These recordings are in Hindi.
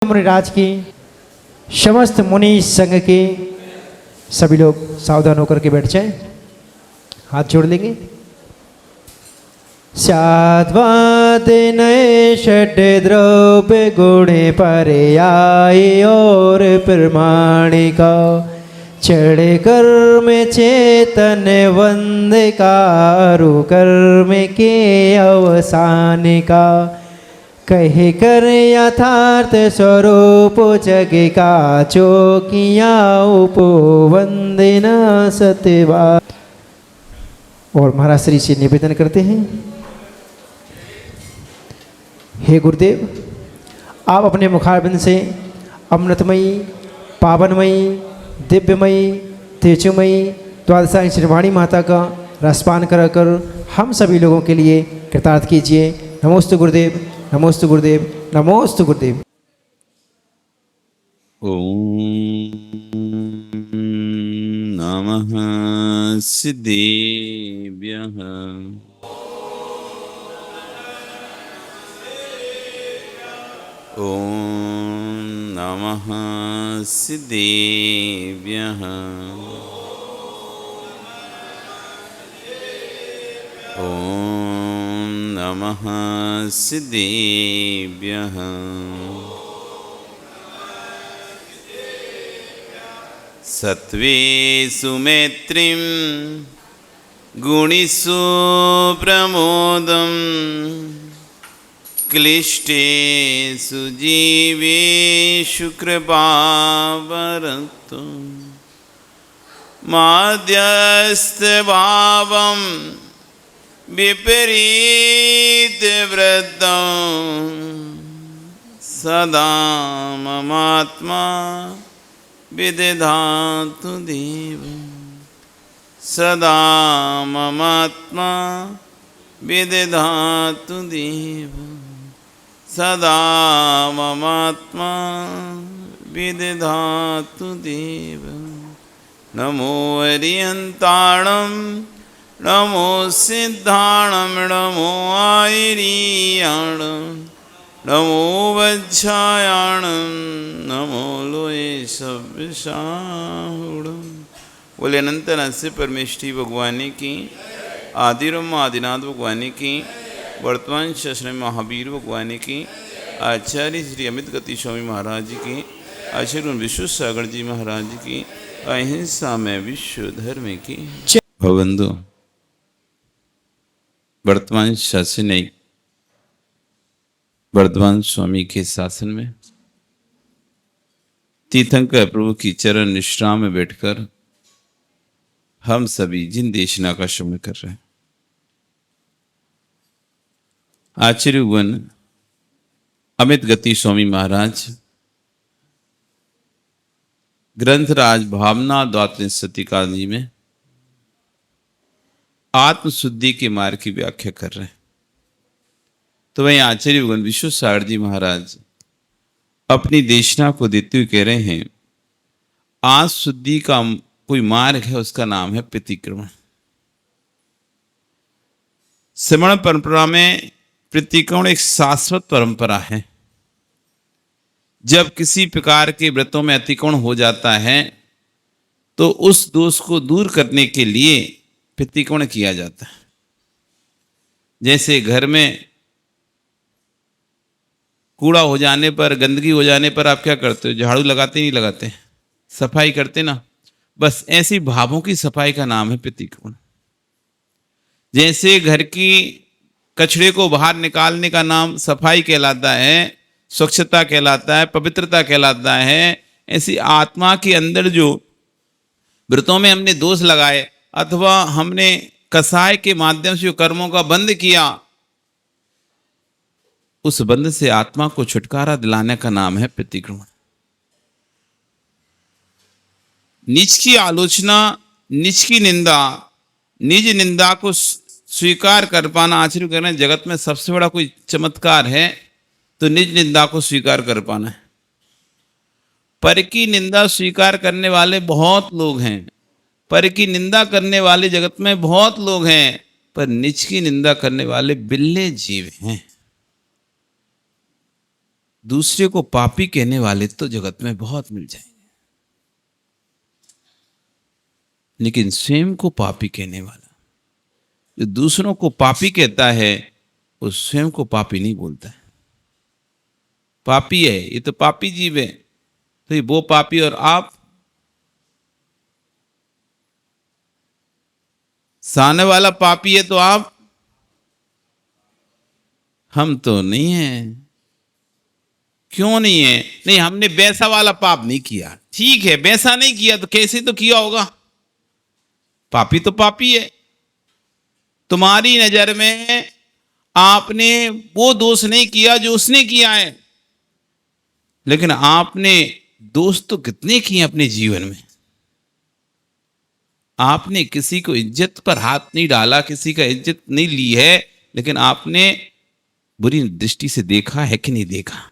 मुनिराज की समस्त मुनि संघ के सभी लोग सावधान होकर के बैठ जाएं, हाथ जोड़ लेंगे। साध्वाद नए षड द्रव्य गुणे पर्याय और प्रमाणिका चढ़ कर्म चेतन वंदिकारु कर्म के अवसानिका कहे कर यथार्थ स्वरूप जग का चौकिया उपवंदना सत्यवा। और महाराज श्री से निवेदन करते हैं, हे गुरुदेव, आप अपने मुखारबिंद से अमृतमयी पावनमयी दिव्यमयी तेजोमयी द्वादशांगी श्रीवाणी माता का रसपान कर हम सभी लोगों के लिए कृतार्थ कीजिए। नमोस्तु गुरुदेव, नमोस्तु गुरुदेव, नमोस्तु गुरुदेव। ओम नमः सिद्धेभ्यः। ओम नमः सिद्धेभ्यः। ओम नमः सिद्धेभ्यः। सत्त्वेषु मैत्रीं गुणेषु प्रमोदं क्लिष्टेषु जीवेषु कृपावरतु माध्यस्थभावं विपरीतवृत्तं सदा ममात्मा विदधातु देव। सदा ममात्मा विदधातु देव। सदा ममात्मा विदधातु देव। नमो अरियन्ताणं नमो सिद्धाणं नमो आयर्याणं नमो वज्रायाणं नमो लोये सव्यसाहुणं। बोले अनंत नस्य परमेष्ठी भगवानी की, आदिरम आदिनाथ भगवानी की, वर्तमान श्री महावीर भगवानी की, आचार्य श्री अमित गति स्वामी महाराज की, आचार्य विश्व सागर जी महाराज की, अहिंसा में विश्व धर्म की। भवंदो वर्तमान शासन वर्धमान स्वामी के शासन में तीर्थंकर प्रभु की चरण निष्ठा में बैठकर हम सभी जिन देशना का श्रवण कर रहे हैं, आचार्यगण अमित गति स्वामी महाराज ग्रंथराज भावना द्वात्रिंशति काली में आत्मशुद्धि के मार्ग की व्याख्या कर रहे हैं। तो वहीं आचार्यगण विश्व सागर जी महाराज अपनी देशना को देते हुए कह रहे हैं, आज शुद्धि का कोई मार्ग है, उसका नाम है प्रतिक्रमण। श्रमण परंपरा में प्रतिक्रमण एक शाश्वत परंपरा है। जब किसी प्रकार के व्रतों में अतिक्रमण हो जाता है तो उस दोष को दूर करने के लिए प्रतिक्रमण किया जाता है। जैसे घर में कूड़ा हो जाने पर, गंदगी हो जाने पर आप क्या करते हो? झाड़ू लगाते नहीं लगाते, सफाई करते ना। बस ऐसी भावों की सफाई का नाम है प्रतिक्रमण। जैसे घर की कचरे को बाहर निकालने का नाम सफाई कहलाता है, स्वच्छता कहलाता है, पवित्रता कहलाता है, ऐसी आत्मा के अंदर जो व्रतों में हमने दोष लगाए अथवा हमने कसाय के माध्यम से जो कर्मों का बंध किया, उस बंध से आत्मा को छुटकारा दिलाने का नाम है प्रतिक्रमण। नीच की आलोचना, नीच की निंदा, निज निंदा को स्वीकार कर पाना, आचार्य कह रहे हैं जगत में सबसे बड़ा कोई चमत्कार है तो निज निंदा को स्वीकार कर पाना है। पर की निंदा स्वीकार करने वाले बहुत लोग हैं, पर की निंदा करने वाले जगत में बहुत लोग हैं, पर निज की निंदा करने वाले बिल्ले जीव हैं। दूसरे को पापी कहने वाले तो जगत में बहुत मिल जाएंगे, लेकिन स्वयं को पापी कहने वाला, जो दूसरों को पापी कहता है, वो स्वयं को पापी नहीं बोलता है। पापी है ये तो पापी जीव है, तो ये वो पापी और आप। सामने वाला पापी है तो आप, हम तो नहीं हैं। क्यों नहीं है? नहीं, हमने वैसा वाला पाप नहीं किया। ठीक है, वैसा नहीं किया तो कैसे तो किया होगा। पापी तो पापी है। तुम्हारी नजर में आपने वो दोष नहीं किया जो उसने किया है, लेकिन आपने दोष तो कितने किए अपने जीवन में। आपने किसी को इज्जत पर हाथ नहीं डाला, किसी का इज्जत नहीं ली है, लेकिन आपने बुरी दृष्टि से देखा है कि नहीं देखा।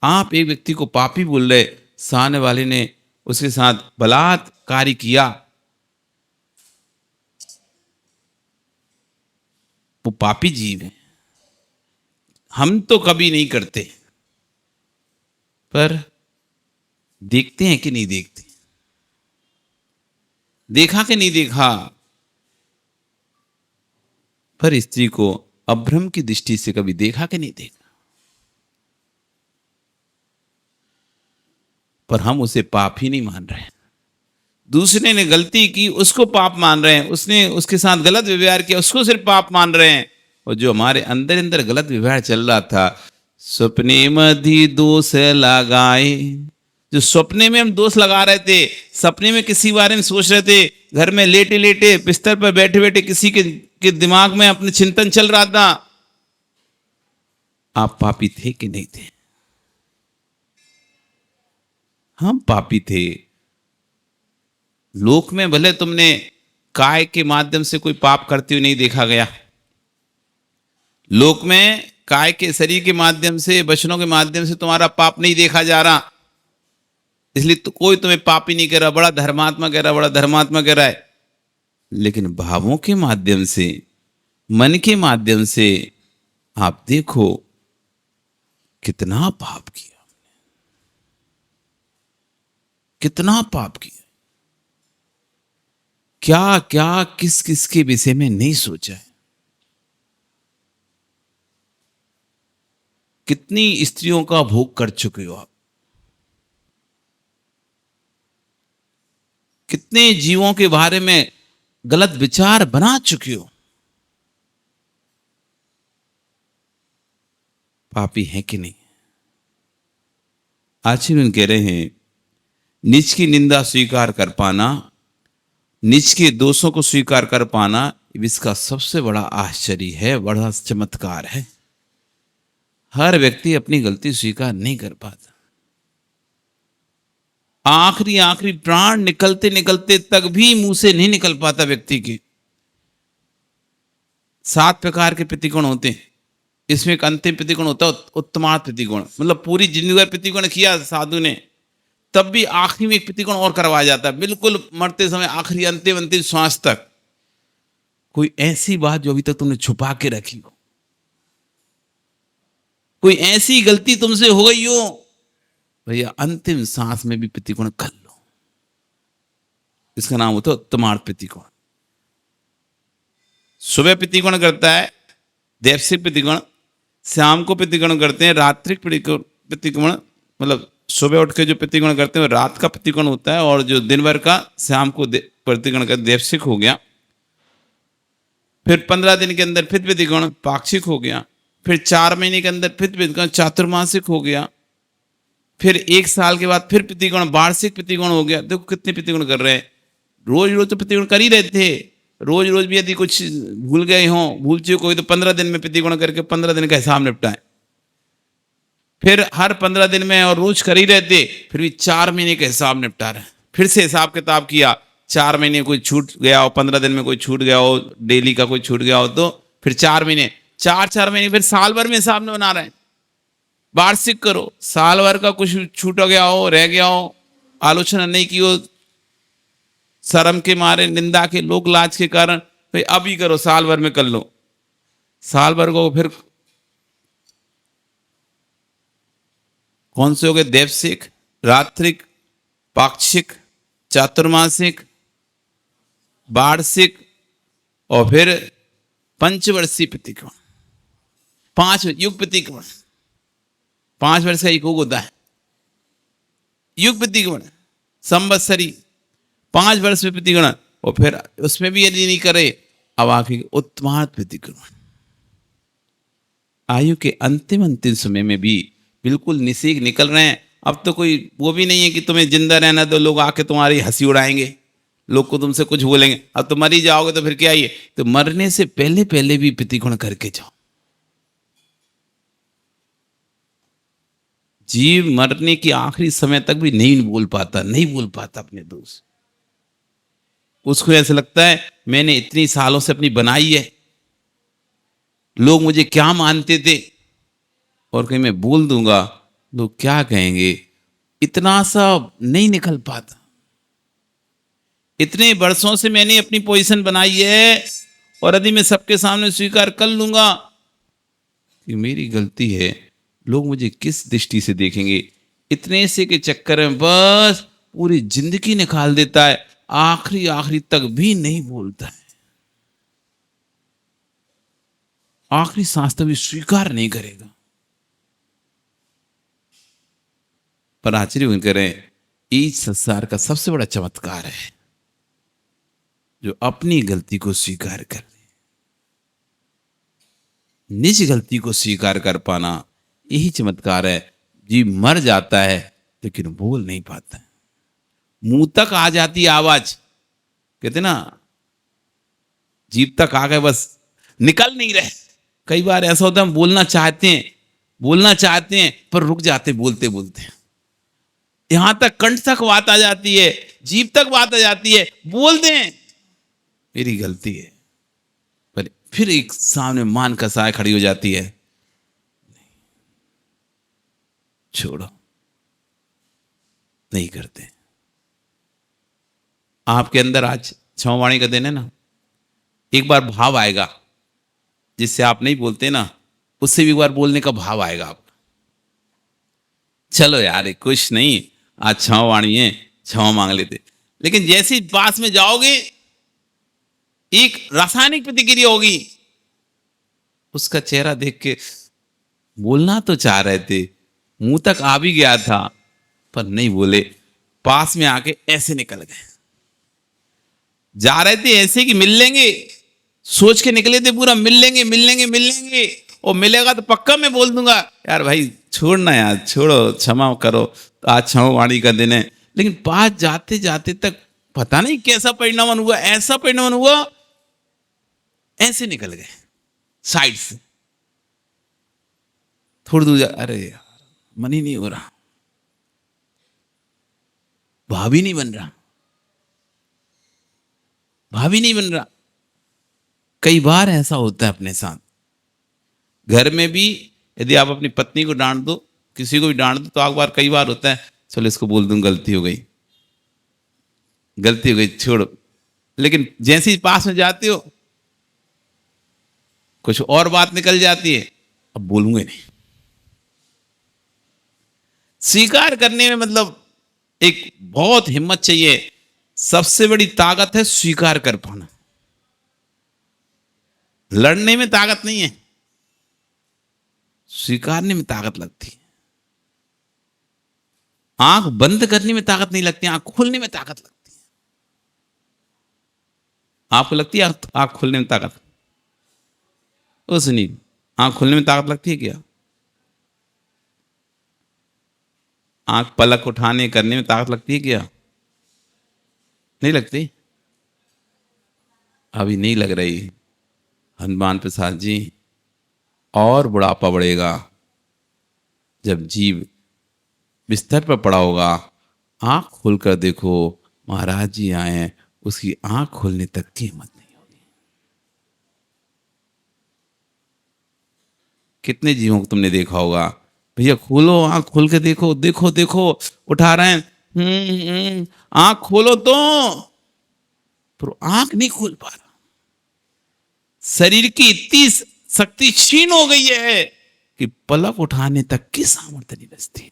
आप एक व्यक्ति को पापी बोल रहे, सामने वाले ने उसके साथ बलात्कार किया, वो पापी जीव है। हम तो कभी नहीं करते, पर देखते हैं कि नहीं देखते, देखा कि नहीं देखा। पर स्त्री को अभ्रम की दृष्टि से कभी देखा कि नहीं देखा, पर हम उसे पाप ही नहीं मान रहे। दूसरे ने गलती की उसको पाप मान रहे हैं, उसने उसके साथ गलत व्यवहार किया उसको सिर्फ पाप मान रहे हैं। और जो हमारे अंदर अंदर गलत व्यवहार चल रहा था, सपने मधी दोष लगाए, जो सपने में हम दोष लगा रहे थे, सपने में किसी बारे में सोच रहे थे, घर में लेटे लेटे बिस्तर पर बैठे बैठे किसी के दिमाग में अपने चिंतन चल रहा था, आप पापी थे कि नहीं थे? हम पापी थे। लोक में भले तुमने काय के माध्यम से कोई पाप करते हुए नहीं देखा गया, लोक में काय के शरीर के माध्यम से, वचनों के माध्यम से तुम्हारा पाप नहीं देखा जा रहा, इसलिए तो कोई तुम्हें पापी नहीं कह रहा, बड़ा धर्मात्मा कह रहा, बड़ा धर्मात्मा कह रहा है। लेकिन भावों के माध्यम से, मन के माध्यम से आप देखो कितना पाप किया, कितना पाप किया, क्या क्या किस किस के विषय में नहीं सोचा है। कितनी स्त्रियों का भोग कर चुके हो आप, कितने जीवों के बारे में गलत विचार बना चुके हो। पापी हैं कि नहीं? आचार्य कह रहे हैं, निज की निंदा स्वीकार कर पाना, निज के दोषों को स्वीकार कर पाना, इसका सबसे बड़ा आश्चर्य है, बड़ा चमत्कार है। हर व्यक्ति अपनी गलती स्वीकार नहीं कर पाता। आखिरी आखिरी प्राण निकलते निकलते तक भी मुंह से नहीं निकल पाता व्यक्ति के। 7 प्रकार के प्रतिगुण होते हैं, इसमें एक अंतिम प्रतिगुण होता है उत्तमार्थ प्रतिगुण। मतलब पूरी जिंदगी भर प्रतिगुण किया साधु ने, तब भी आखिरी में एक प्रतिगुण और करवाया जाता है, बिल्कुल मरते समय आखिरी अंतिम अंतिम श्वास तक। कोई ऐसी बात जो अभी तक तुमने छुपा के रखी हो, कोई ऐसी गलती तुमसे हो गई हो, भैया अंतिम सांस में भी प्रतिगुण कर लो। इसका नाम होता है उत्तमार्थ प्रतिगुण। सुबह प्रतिगुण करता है दैवसिक प्रतिगुण, शाम को प्रतिगुण करते हैं रात्रिक प्रतिगुण। मतलब सुबह उठ के जो प्रतिगुण करते हैं वो रात का प्रतिगुण होता है, और जो दिन भर का शाम को प्रतिगुण का दैवसिक हो गया। फिर 15 दिन के अंदर फिर प्रतिगुण पाक्षिक हो गया। फिर 4 महीने के अंदर फिर प्रतिगुण चातुर्मासिक हो गया। फिर 1 साल के बाद फिर प्रतिगुण वार्षिक प्रतिगुण हो गया। देखो कितने प्रतिगुण कर रहे हैं। रोज रोज तो प्रतिगुण कर ही रहे थे। रोज रोज भी यदि कुछ भूल गए हों, भूल चूक हुई, तो 15 दिन में प्रतिगुण करके 15 दिन का हिसाब निपटाएं। फिर हर 15 दिन में और रोज कर ही रहे थे, फिर भी 4 महीने का हिसाब निपटा रहे। फिर से हिसाब किताब किया, 4 महीने कोई छूट गया हो, 15 दिन में कोई छूट गया हो, डेली का कोई छूट गया हो, तो फिर 4 महीने, 4 महीने, फिर साल भर में हिसाब में बना रहे हैं। वार्षिक करो, साल भर का कुछ छूट गया हो, रह गया हो, आलोचना नहीं की हो, शर्म के मारे, निंदा के, लोक लाज के कारण, भाई अभी करो, साल भर में कर लो। साल भर को फिर कौन से हो गए? दैवसिक, रात्रिक, पाक्षिक, चातुर्मासिक, वार्षिक और फिर पंचवर्षीय प्रतिकोण। 5 युग प्रतिकोण, 5 वर्ष का एक युग होता है। युग प्रतिकोण, संवत्सरी, 5 वर्ष में प्रतिकोण, और फिर उसमें भी यदि नहीं करे अब आखिर उत्तमार्ध प्रतिकोण, आयु के अंतिम अंतिम समय में भी बिल्कुल निसीग निकल रहे हैं। अब तो कोई वो भी नहीं है कि तुम्हें जिंदा रहना दो, लोग आके तुम्हारी हंसी उड़ाएंगे, लोग को तुमसे कुछ बोलेंगे। अब तो मर ही जाओगे तो फिर क्या ही है? तो मरने से पहले पहले भी प्रतिकोण करके जाओ। जीव मरने की आखिरी समय तक भी नहीं बोल पाता अपने दोस्त। उसको ऐसा लगता है मैंने इतनी सालों से अपनी बनाई है, लोग मुझे क्या मानते थे, और कहीं मैं बोल दूंगा लोग क्या कहेंगे, इतना सा नहीं निकल पाता। इतने वर्षों से मैंने अपनी पोजीशन बनाई है, और यदि मैं सबके सामने स्वीकार कर लूंगा कि मेरी गलती है, लोग मुझे किस दृष्टि से देखेंगे, इतने से के चक्कर में बस पूरी जिंदगी निकाल देता है, आखिरी तक भी नहीं बोलता है, आखिरी सांस तक भी स्वीकार नहीं करेगा। पर आश्चर्य करें, इस संसार का सबसे बड़ा चमत्कार है जो अपनी गलती को स्वीकार कर ले। निज गलती को स्वीकार कर पाना यही चमत्कार है। जीव मर जाता है लेकिन बोल नहीं पाता है, मुंह तक आ जाती आवाज, कहते ना जीभ तक आ गए, बस निकल नहीं रहे। कई बार ऐसा होता है हम बोलना चाहते हैं पर रुक जाते बोलते बोलते, यहां तक कंठ तक बात आ जाती है, जीभ तक बात आ जाती है, बोल दें मेरी गलती है, पर फिर एक सामने मान कसाए खड़ी हो जाती है, छोड़ो नहीं करते। आपके अंदर आज क्षमावाणी का दिन है ना, एक बार भाव आएगा जिससे आप नहीं बोलते ना, उससे भी एक बार बोलने का भाव आएगा आप। चलो यार कुछ नहीं, आज क्षमावाणी है, क्षमा मांग लेते। लेकिन जैसे ही पास में जाओगे एक रासायनिक प्रतिक्रिया होगी, उसका चेहरा देख के बोलना तो चाह रहे थे, मुंह तक आ भी गया था पर नहीं बोले, पास में आके ऐसे निकल गए। जा रहे थे ऐसे कि मिल लेंगे, सोच के निकले थे पूरा मिल लेंगे, और मिलेगा तो पक्का मैं बोल दूंगा यार भाई छोड़ना यार, छोड़ो क्षमा करो, तो आज क्षमावाणी का दिन है। लेकिन पास जाते जाते तक पता नहीं कैसा परिणाम हुआ, ऐसा परिणाम हुआ, ऐसे निकल गए साइड से, थोड़ी दूर अरे यार मन ही नहीं हो रहा, भाभी नहीं बन रहा। कई बार ऐसा होता है अपने साथ। घर में भी यदि आप अपनी पत्नी को डांट दो, किसी को भी डांट दो, तो कई बार होता है चलो इसको बोल दूं गलती हो गई छोड़ो। लेकिन जैसे ही पास में जाते हो कुछ और बात निकल जाती है, अब बोलूंगे नहीं। स्वीकार करने में मतलब एक बहुत हिम्मत चाहिए, सबसे बड़ी ताकत है स्वीकार कर पाना। लड़ने में ताकत नहीं है, स्वीकारने में ताकत लगती है। आंख बंद करने में ताकत नहीं लगती, आंख खोलने में ताकत लगती है। आपको लगती है आंख खोलने में ताकत? ओ सुनील, आंख खोलने में ताकत लगती है क्या? आंख पलक उठाने करने में ताकत लगती है क्या? नहीं लगती? अभी नहीं लग रही। हनुमान प्रसाद जी, और बुढ़ापा बढ़ेगा जब जीव बिस्तर पर पड़ा होगा, आंख खोलकर देखो महाराज जी आए हैं, उसकी आंख खोलने तक की हिम्मत नहीं होगी। कितने जीवों को तुमने देखा होगा, भैया खोलो आंख खोल के देखो, देखो उठा रहे हैं, आंख खोलो तो, पर आंख नहीं खोल पा रहा। शरीर की इतनी शक्ति क्षीण हो गई है कि पलक उठाने तक की सामर्थ्य नहीं बचती।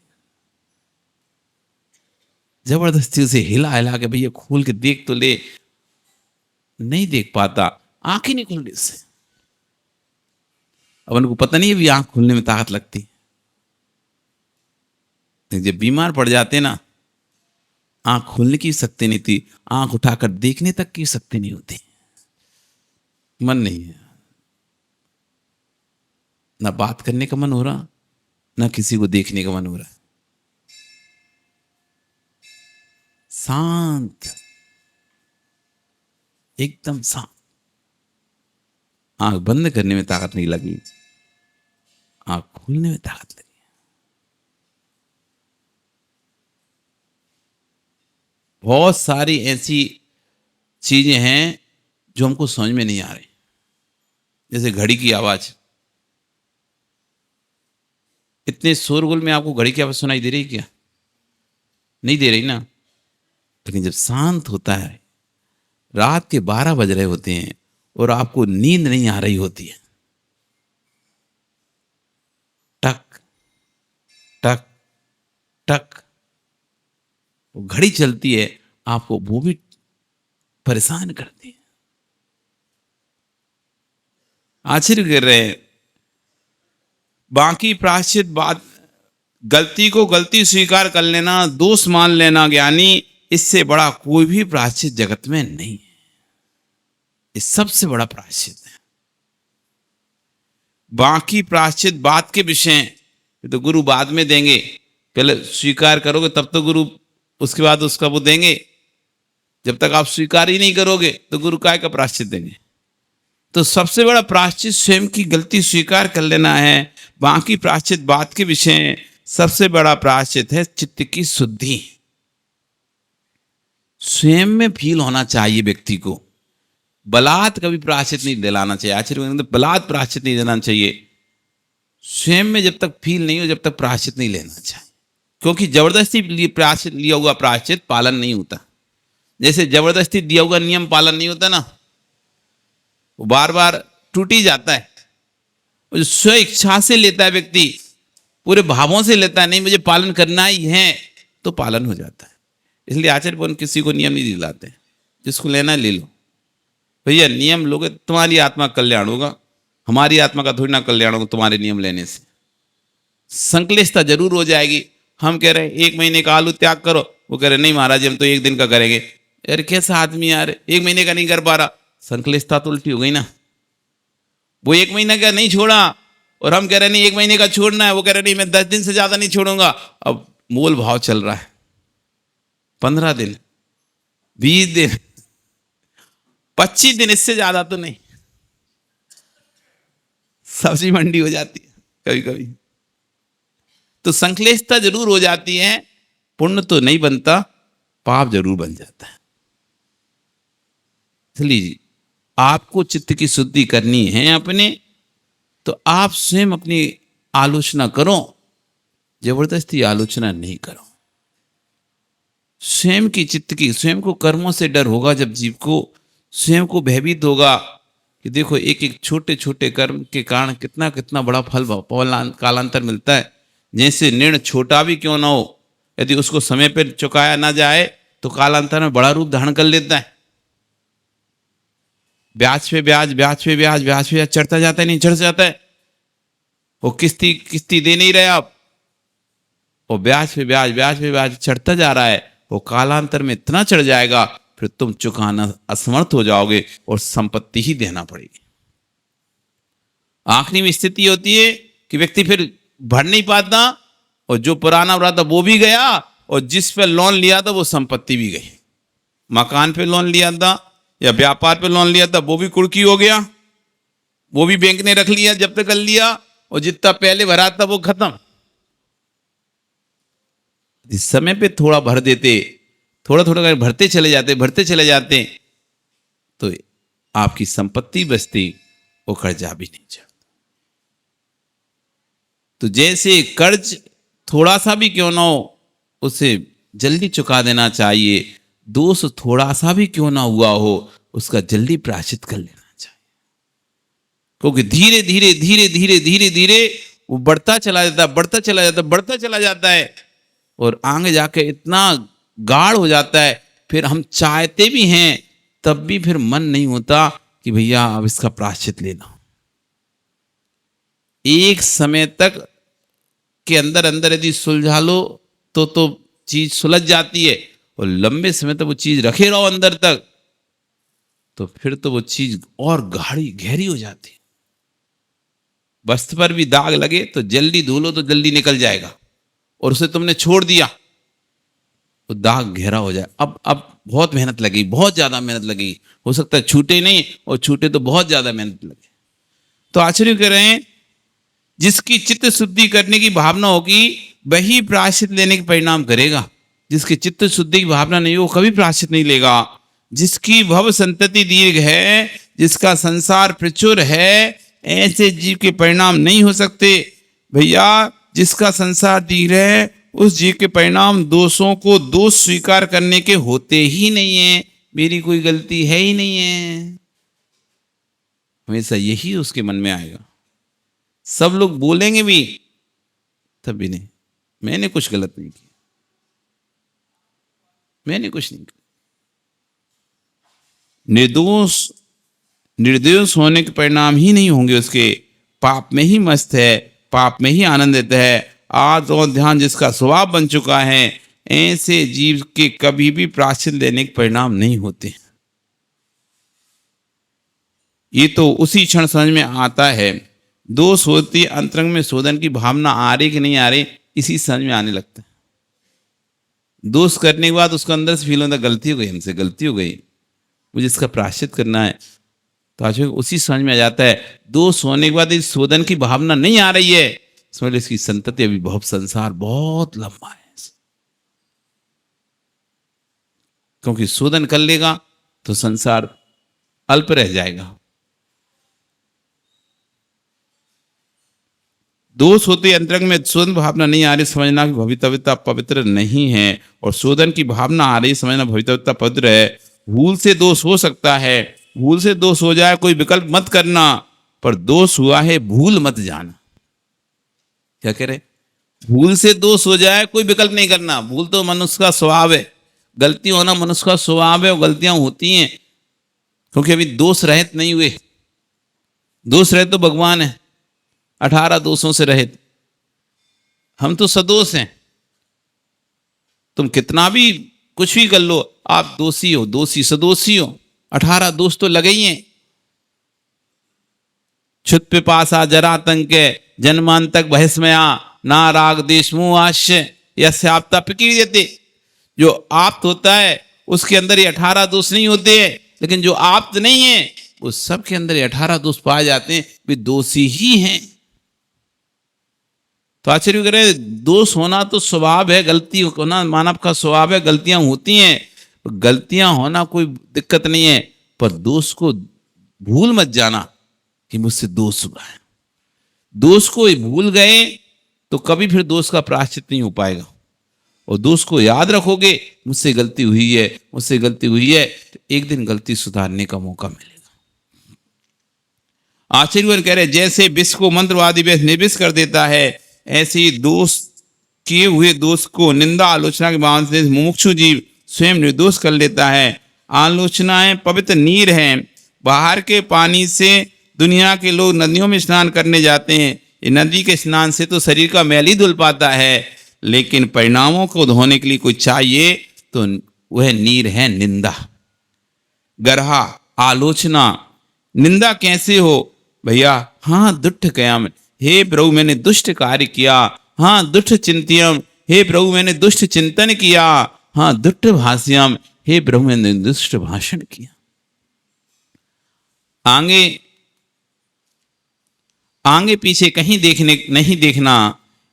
जबरदस्ती उसे हिला हिला के भैया खोल के देख तो ले, नहीं देख पाता, आंख ही नहीं खुल रही उससे। अब उनको पता नहीं है भी आंख खुलने में ताकत लगती। जब बीमार पड़ जाते ना, आंख खोलने की शक्ति नहीं थी, आंख उठाकर देखने तक की शक्ति नहीं होती, मन नहीं है, ना बात करने का मन हो रहा, ना किसी को देखने का मन हो रहा। शांत, एकदम शांत। आंख बंद करने में ताकत नहीं लगी, आंख खोलने में ताकत लगी। बहुत सारी ऐसी चीजें हैं जो हमको समझ में नहीं आ रही, जैसे घड़ी की आवाज। इतने शोरगुल में आपको घड़ी की आवाज सुनाई दे रही क्या? नहीं दे रही ना। लेकिन जब शांत होता है, रात के 12 बज रहे होते हैं और आपको नींद नहीं आ रही होती है, टक टक टक वो घड़ी चलती है, आपको वो भी परेशान करती है। आश्चर्य कर रहे हैं। बाकी प्रायश्चित बात, गलती को गलती स्वीकार कर लेना, दोष मान लेना ज्ञानी, इससे बड़ा कोई भी प्रायश्चित जगत में नहीं है। ये सबसे बड़ा प्रायश्चित है। बाकी प्रायश्चित बात के विषय तो गुरु बाद में देंगे, पहले स्वीकार करोगे तब तो गुरु उसके बाद उसका वो देंगे। जब तक आप स्वीकार ही नहीं करोगे तो गुरु काय का प्रायश्चित देंगे? तो सबसे बड़ा प्रायश्चित स्वयं की गलती स्वीकार कर लेना है। बाकी प्रायश्चित बात के विषय, सबसे बड़ा प्रायश्चित है चित्त की शुद्धि। स्वयं में फील होना चाहिए व्यक्ति को। बलात् कभी प्रायश्चित नहीं दिलाना चाहिए। आचार्य बलात् प्रायश्चित नहीं देना चाहिए। स्वयं में जब तक फील नहीं हो, जब तक प्रायश्चित नहीं लेना चाहिए। क्योंकि जबरदस्ती प्रायश्चित लिया हुआ प्रायश्चित पालन नहीं होता। जैसे जबरदस्ती दिया हुआ नियम पालन नहीं होता ना, वो बार बार टूट ही जाता है। जो स्व इच्छा से लेता है व्यक्ति, पूरे भावों से लेता है, नहीं मुझे पालन करना ही है, तो पालन हो जाता है। इसलिए आचार्य किसी को नियम नहीं दिलाते, जिसको लेना है ले लो। भैया नियम लोगे तुम्हारी आत्मा कल्याण होगा, हमारी आत्मा का थोड़ी ना कल्याण होगा तुम्हारे नियम लेने से। संक्लिष्टता जरूर हो जाएगी। हम कह रहे हैं 1 महीने का आलू त्याग करो, वो कह रहे नहीं महाराज हम तो 1 दिन का करेंगे। यार कैसा आदमी यार, 1 महीने का नहीं कर पा रहा। संक्लिष्टता तो उल्टी हो गई ना। वो 1 महीने का नहीं छोड़ा और हम कह रहे नहीं 1 महीने का छोड़ना है, वो कह रहे नहीं मैं 10 दिन से ज्यादा नहीं छोड़ूंगा। अब मोल भाव चल रहा है, 15 दिन, 20 दिन, 25 दिन, इससे ज्यादा तो नहीं। सब्जी मंडी हो जाती है कभी कभी। तो संक्लिष्टता जरूर हो जाती है। पुण्य तो नहीं बनता, पाप जरूर बन जाता है। इसलिए आपको चित्त की शुद्धि करनी है अपने, तो आप स्वयं अपनी आलोचना करो, जबरदस्ती आलोचना नहीं करो। स्वयं की चित्त की, स्वयं को कर्मों से डर होगा जब जीव को स्वयं को भयभीत होगा कि देखो एक एक छोटे छोटे कर्म के कारण कितना कितना बड़ा फल कालांतर मिलता है। जैसे ऋण छोटा भी क्यों ना हो, यदि उसको समय पर चुकाया ना जाए तो कालांतर में बड़ा रूप धारण कर लेता है। ब्याज पे ब्याज, ब्याज पे ब्याज, ब्याज पे ब्याज चढ़ता जाता है, नहीं चढ़ जाता है। वो किस्ती दे नहीं रहे आप, वो ब्याज पे ब्याज, ब्याज पे ब्याज चढ़ता जा रहा है। वो कालांतर में इतना चढ़ जाएगा फिर तुम चुकाना असमर्थ हो जाओगे और संपत्ति ही देना पड़ेगी। आखिरी में स्थिति होती है कि व्यक्ति फिर भर नहीं पाता और जो पुराना हो रहा था वो भी गया और जिस पे लोन लिया था वो संपत्ति भी गई। मकान पे लोन लिया था या व्यापार पे लोन लिया था वो भी कुर्की हो गया, वो भी बैंक ने रख लिया, जब्त कर लिया, और जितना पहले भरा था वो खत्म। इस समय पे थोड़ा भर देते, थोड़ा थोड़ा भरते चले जाते तो आपकी संपत्ति बचती, वो कर्जा भी नहीं चढ़ता। तो जैसे कर्ज थोड़ा सा भी क्यों ना हो उसे जल्दी चुका देना चाहिए, दोष थोड़ा सा भी क्यों ना हुआ हो उसका जल्दी प्रायश्चित कर लेना चाहिए। क्योंकि धीरे धीरे धीरे धीरे धीरे धीरे वो बढ़ता चला जाता है और आगे जाके इतना गाढ़ हो जाता है, फिर हम चाहते भी हैं तब भी फिर मन नहीं होता कि भैया अब इसका प्रायश्चित लेना। एक समय तक के अंदर अंदर यदि सुलझा लो तो चीज सुलझ जाती है, और लंबे समय तक वो चीज रखे रहो अंदर तक तो फिर तो वो चीज और गाढ़ी गहरी हो जाती है। वस्त्र पर भी दाग लगे तो जल्दी धो लो तो जल्दी निकल जाएगा, और उसे तुमने छोड़ दिया तो दाग गहरा हो जाए। अब बहुत मेहनत लगेगी, बहुत ज्यादा मेहनत लगेगी, हो सकता है छूटे नहीं, और छूटे तो बहुत ज्यादा मेहनत लगे। तो आचार्य कह रहे हैं जिसकी चित्त शुद्धि करने की भावना होगी वही प्रायश्चित लेने के परिणाम करेगा। जिसकी चित्त शुद्धि की भावना नहीं हो कभी प्रायश्चित नहीं लेगा। जिसकी भव संतति दीर्घ है, जिसका संसार प्रचुर है, ऐसे जीव के परिणाम नहीं हो सकते। भैया जिसका संसार दीर्घ है उस जीव के परिणाम दोषों को दोष स्वीकार करने के होते ही नहीं है। मेरी कोई गलती है ही नहीं है, हमेशा यही उसके मन में आएगा। सब लोग बोलेंगे भी तब भी नहीं, मैंने कुछ गलत नहीं किया, मैंने कुछ नहीं किया। निर्दोष होने के परिणाम ही नहीं होंगे उसके। पाप में ही मस्त है, पाप में ही आनंदित है। आज और ध्यान जिसका स्वभाव बन चुका है, ऐसे जीव के कभी भी प्रायश्चित लेने के परिणाम नहीं होते। ये तो उसी क्षण समझ में आता है। दोष होती अंतरंग में शोधन की भावना आ रही कि नहीं आ रही, इसी समझ में आने लगता है। दोष करने के बाद उसको अंदर से फील होता गलती हो गई, हमसे गलती हो गई, मुझे इसका प्रायश्चित करना है। तो आज उसी समझ में आ जाता है। दोष होने के बाद इस शोधन की भावना नहीं आ रही है, समझ लो इसकी संतति अभी बहुत, संसार बहुत लंबा है। क्योंकि शोधन कर लेगा तो संसार अल्प रह जाएगा। दोष होते अंतरंग में शोधन भावना नहीं आ रही, समझना कि भवितव्यता पवित्र नहीं है, और शोधन की भावना आ रही, समझना भवितव्यता पवित्र है। भूल से दोष हो सकता है, भूल से दोष हो जाए कोई विकल्प मत करना, पर दोष हुआ है भूल मत जाना। क्या कह रहे? भूल से दोष हो जाए कोई विकल्प नहीं करना। भूल तो मनुष्य का स्वभाव है, गलती होना मनुष्य का स्वभाव है, और गलतियां होती हैं क्योंकि अभी दोष रहित नहीं हुए। दोष रहित तो भगवान है, 18 दोषों से रहित। हम तो सदोष हैं। तुम कितना भी कुछ भी कर लो, आप दोषी हो, दोषी सदोषी हो। 18 दोष तो लगे ही हैं। क्षुत पिपासा जरातंक जन्मांतक बहिस्मया ना राग देश मुह आश्य यस्य आपता प्रकीर्यते। जो आप्त होता है उसके अंदर ये 18 दोष नहीं होते हैं, लेकिन जो आप्त नहीं है उस सब के अंदर ये 18 दोष पाए जाते हैं, वे दोषी ही हैं। तो आचार्य कह रहे दोष होना तो स्वभाव है, गलती होना मानव का स्वभाव है, गलतियां होती हैं। तो गलतियां होना कोई दिक्कत नहीं है, पर दोष को भूल मत जाना कि मुझसे दोष हुआ है। दोष को भूल गए तो कभी फिर दोष का प्रायश्चित नहीं हो पाएगा। और दोष को याद रखोगे, मुझसे गलती हुई है, मुझसे गलती हुई है, तो एक दिन गलती सुधारने का मौका मिलेगा। आचार्य कह रहे जैसे विष को मंत्रवादी विष निर्विष कर देता है, ऐसे ही दोष किए हुए दोष को निंदा आलोचना के भाव से मुमुक्षु जीव स्वयं निर्दोष कर लेता है। आलोचनाएं पवित्र नीर हैं। बाहर के पानी से दुनिया के लोग नदियों में स्नान करने जाते हैं। ये नदी के स्नान से तो शरीर का मैल ही धुल पाता है, लेकिन परिणामों को धोने के लिए कोई चाहिए तो वह नीर है निंदा, गरहा, आलोचना। निंदा कैसे हो भैया? हाँ दुष्ट कयाम, हे प्रभु मैंने दुष्ट कार्य किया। हाँ दुष्ट चिंत्यम, हे प्रभु मैंने दुष्ट चिंतन किया। हाँ दुष्ट भाष्यम, हे प्रभु मैंने दुष्ट भाषण किया। आगे पीछे कहीं नहीं देखना।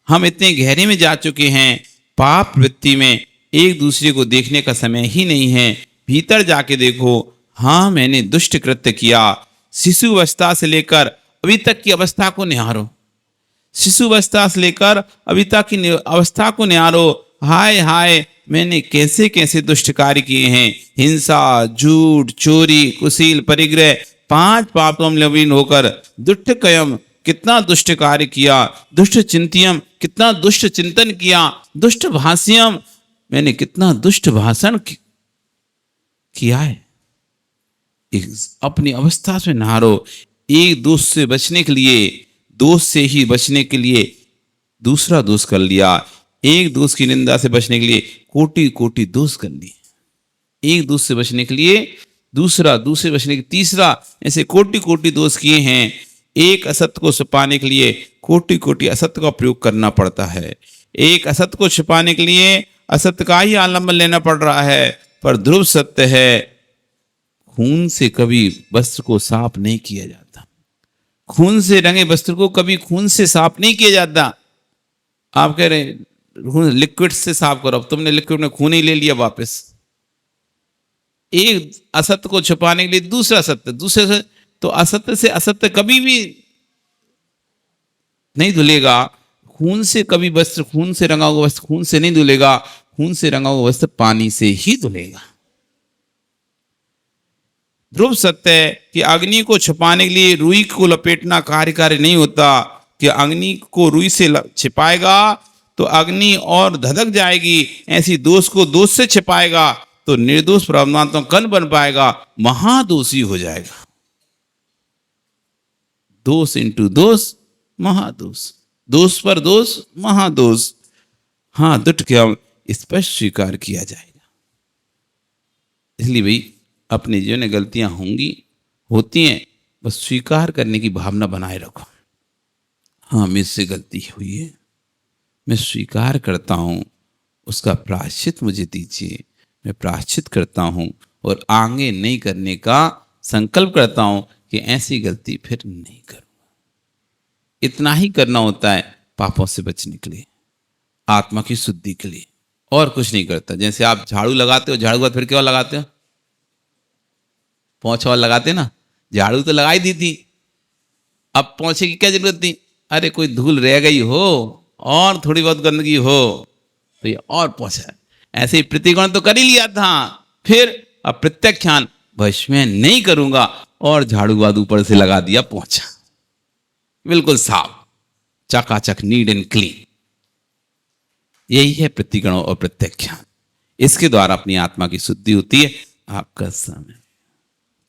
हम इतने गहरे में जा चुके हैं, पाप वृत्ति में एक दूसरे को देखने का समय ही नहीं है। भीतर जाके देखो, हाँ मैंने दुष्ट कृत्य किया। शिशु अवस्था से लेकर अभी तक की अवस्था को निहारो, शिशु अवस्था से लेकर अभी तक की अवस्था को निहारो। हाय हाय मैंने कैसे कैसे दुष्ट कार्य किए हैं। हिंसा, झूठ, चोरी, कुशील, परिग्रह, 5 पापों में लवीन होकर दुष्ट कयम कितना दुष्ट कार्य किया। दुष्ट चिंत्यम कितना दुष्ट चिंतन किया। दुष्ट भाष्यम मैंने कितना दुष्ट भाषण किया है। अपनी अवस्था से नहारो। एक दोष से बचने के लिए, दोष से ही बचने के लिए दूसरा दोष कर लिया। एक दोष की निंदा से बचने के लिए कोटि कोटि दोष कर लिए। एक दोष से बचने के लिए दूसरा, दूसरे बचने के तीसरा, ऐसे कोटि कोटि दोष किए हैं। एक असत्य को छुपाने के लिए कोटि कोटि असत्य का प्रयोग करना पड़ता है। एक असत्य को छुपाने के लिए असत्य का ही आलम्बन लेना पड़ रहा है। पर ध्रुव सत्य है, खून से कभी वस्त्र को साफ नहीं किया जाता। खून से रंगे वस्त्र को कभी खून से साफ नहीं किया जाता। आप कह रहे लिक्विड से साफ करो, अब तुमने लिक्विड में खून ही ले लिया वापस। एक असत्य को छुपाने के लिए दूसरा सत्य, दूसरे से, तो असत्य से असत्य कभी भी नहीं धुलेगा। खून से कभी वस्त्र, खून से रंगा हुआ वस्त्र खून से नहीं धुलेगा। खून से रंगा हुआ वस्त्र पानी से ही धुलेगा। ध्रुव सत्य है कि अग्नि को छुपाने के लिए रुई को लपेटना कार्यकारी नहीं होता। कि अग्नि को रुई से छिपाएगा तो अग्नि और धधक जाएगी। ऐसी दोष को दोष से छिपाएगा तो निर्दोष परमात्मा कन बन पाएगा, महादोषी हो जाएगा। दोष इंटू दोष महादोष, दोष पर दोष महादोष। हाँ, दुट के हम स्पष्ट स्वीकार किया जाएगा। इसलिए भाई अपने जीवन में गलतियां होती हैं, बस स्वीकार करने की भावना बनाए रखो। हाँ, मुझसे गलती हुई है, मैं स्वीकार करता हूँ, उसका प्रायश्चित मुझे दीजिए। मैं प्रायश्चित करता हूँ और आगे नहीं करने का संकल्प करता हूँ कि ऐसी गलती फिर नहीं करूँगा। इतना ही करना होता है पापों से बचने के लिए, आत्मा की शुद्धि के लिए, और कुछ नहीं करता। जैसे आप झाड़ू लगाते हो, झाड़ू के बाद फिर क्या लगाते हो? पोंछा वाला लगाते ना। झाड़ू तो लगाई दी थी, अब पोंछे की क्या जरूरत थी? अरे कोई धूल रह गई हो और थोड़ी बहुत गंदगी हो तो ये और पोंछा। ऐसे ही प्रतिकोण तो कर ही लिया था, फिर अब प्रत्याख्यान भविष्य में नहीं करूंगा और झाड़ू बाद ऊपर से लगा दिया पोंछा, बिल्कुल साफ चकाचक, नीट एंड क्लीन। यही है प्रतिगण और प्रत्याख्यान। इसके द्वारा अपनी आत्मा की शुद्धि होती है। आपका समय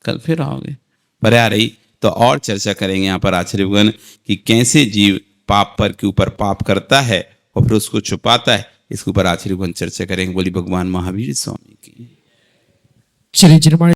कल फिर आओगे पर आ रही तो और चर्चा करेंगे यहाँ पर आचार्यगण कि कैसे जीव पाप पर के ऊपर पाप करता है और फिर उसको छुपाता है। इसके ऊपर आचार्यगण चर्चा करेंगे। बोली भगवान महावीर स्वामी की। चलिए